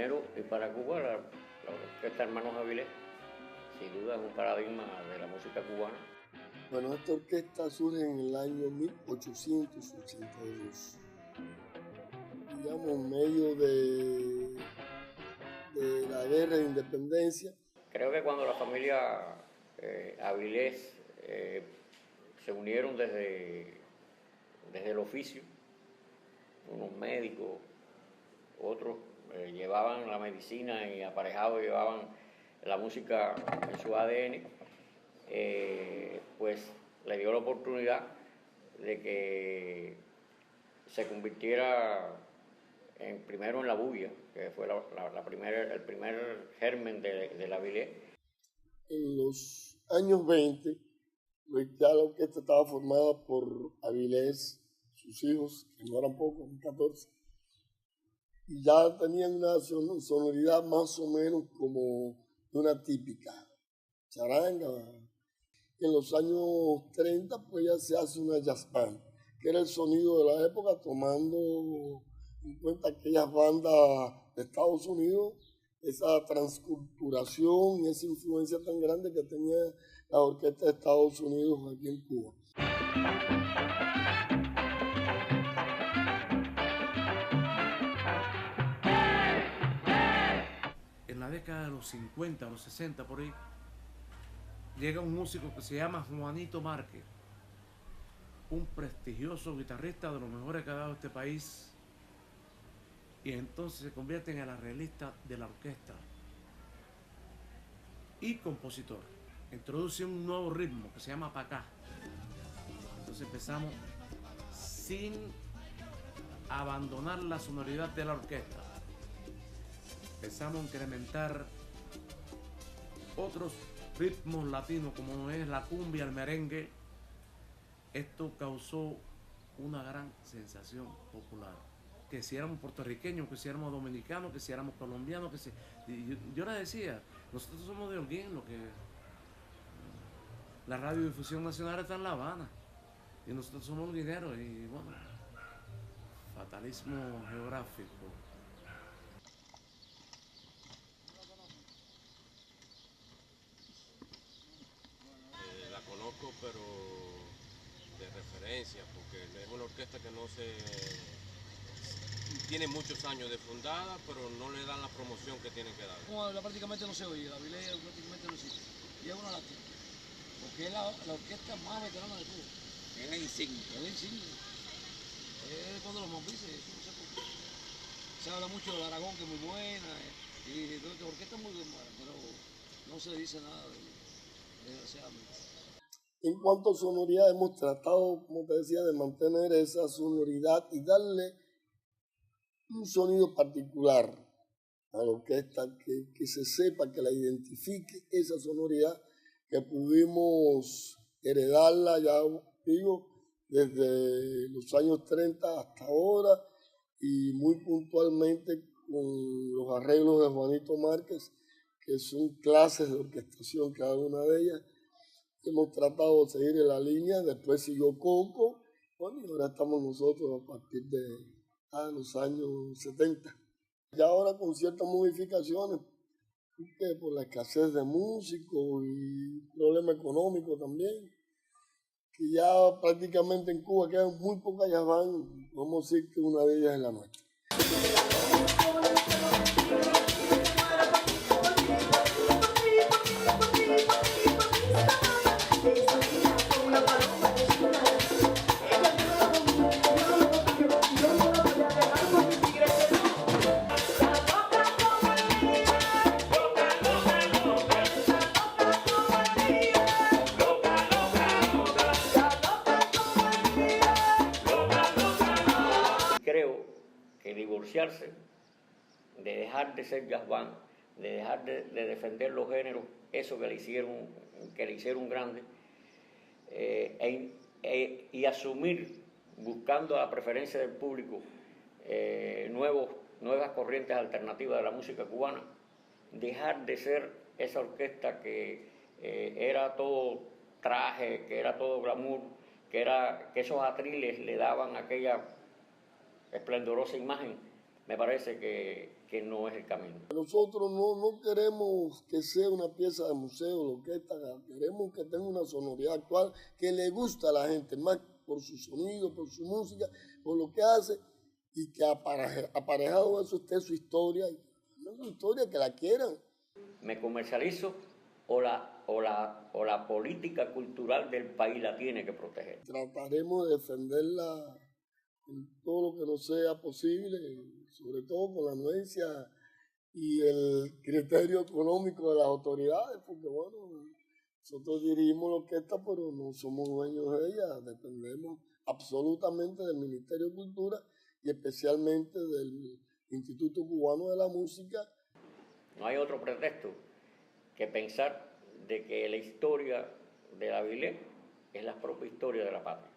género y para Cuba la orquesta Hermanos Avilés, sin duda es un paradigma de la música cubana. Bueno, esta orquesta surge en el año 1882, digamos en medio de la guerra de independencia. Creo que cuando la familia Avilés se unieron desde el oficio, unos médicos, otros llevaban la medicina y aparejados llevaban la música en su ADN, pues le dio la oportunidad de que se convirtiera primero en la bulla, que fue el primer germen de la Avilés. En los años 20, ya la orquesta estaba formada por Avilés, sus hijos, que no eran pocos, 14, y ya tenían una sonoridad más o menos como de una típica charanga. En los años 30, pues ya se hace una jazz band, que era el sonido de la época, tomando en cuenta aquellas bandas de Estados Unidos, esa transculturación y esa influencia tan grande que tenía la orquesta de Estados Unidos aquí en Cuba. En la década de los 50, los 60, por ahí, llega un músico que se llama Juanito Márquez, un prestigioso guitarrista de los mejores que ha dado este país, y entonces se convierte en el arreglista de la orquesta y compositor. Introduce un nuevo ritmo que se llama pacá. Entonces empezamos sin abandonar la sonoridad de la orquesta. Empezamos a incrementar otros ritmos latinos como es la cumbia, el merengue. Esto causó una gran sensación popular. Que si éramos puertorriqueños, que si éramos dominicanos, que si éramos colombianos, que si... yo le decía, nosotros somos de Holguín, lo que la radiodifusión nacional está en La Habana y nosotros somos holguineros y bueno, fatalismo geográfico. La conozco, pero de referencia, porque es una orquesta que no tiene muchos años de fundada, pero no le dan la promoción que tienen que dar. Como prácticamente no se oye, la Avilés prácticamente no existe. Y es una lástima, porque es la orquesta más veterana de Cuba. Es la insignia. Es la insignia. Es cuando los mambises, no sé por qué. Se habla mucho de Aragón, que es muy buena, y de la orquesta es muy buena, pero no se dice nada de ella, desgraciadamente. En cuanto a sonoridad, hemos tratado, como te decía, de mantener esa sonoridad y darle un sonido particular a la orquesta, que se sepa, que la identifique esa sonoridad, que pudimos heredarla, ya digo, desde los años 30 hasta ahora, y muy puntualmente con los arreglos de Juanito Márquez, que son clases de orquestación cada una de ellas. Hemos tratado de seguir en la línea, después siguió Coco, bueno, y ahora estamos nosotros a partir de los años 70. Ya ahora con ciertas modificaciones, que por la escasez de músicos y problema económico también, que ya prácticamente en Cuba quedan muy pocas jazz band, vamos a decir que una de ellas es la nuestra. De dejar de ser jazz band, de dejar de defender los géneros, eso que le hicieron grande, y asumir, buscando la preferencia del público, nuevas corrientes alternativas de la música cubana, dejar de ser esa orquesta que era todo traje, que era todo glamour, que esos atriles le daban aquella esplendorosa imagen. Me parece que que no es el camino. Nosotros no queremos que sea una pieza de museo, lo que está acá. Queremos que tenga una sonoridad actual que le gusta a la gente, más por su sonido, por su música, por lo que hace, y que aparejado a eso esté su historia, una historia que la quieran. ¿Me comercializo o la política cultural del país la tiene que proteger? Trataremos de defenderla en todo lo que nos sea posible, sobre todo con la anuencia y el criterio económico de las autoridades, porque bueno, nosotros dirigimos la orquesta, pero no somos dueños de ella, dependemos absolutamente del Ministerio de Cultura y especialmente del Instituto Cubano de la Música. No hay otro pretexto que pensar de que la historia de Avilés es la propia historia de la patria.